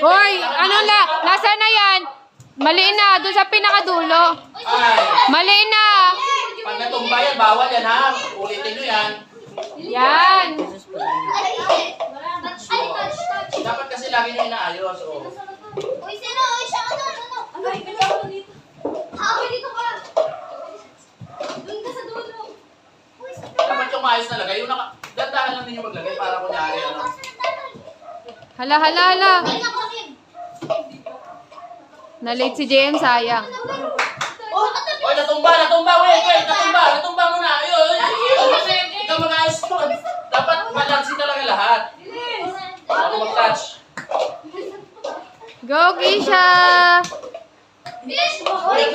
Hoy, nasaan na yan? Maliin na, doon sa pinakadulo. Maliin na. Pag natumba yan, bawal yan ha. Ulitin nyo yan. Yan. Dapat kasi lagi nyo inaayos. Oh. Uy, sino? Uy, siya ka doon. Ano? Ay, pinaka dito. Ako dito ka. Doon ka sa dulo. Uy, sino? Dapat yung maayos na lagay. Yung dandahan lang ninyo maglagay para kunyari ano. Hala, hala, hala. Ay, naku, Kim. Na-late si JM, sayang. Oy, natumba. Wait. Natumba mo na. Ayun. Kasi ikaw mag-ayos mo. Dapat balansin talaga lahat. Ako mag-touch. Go, Keisha! Bilis mo. Wait,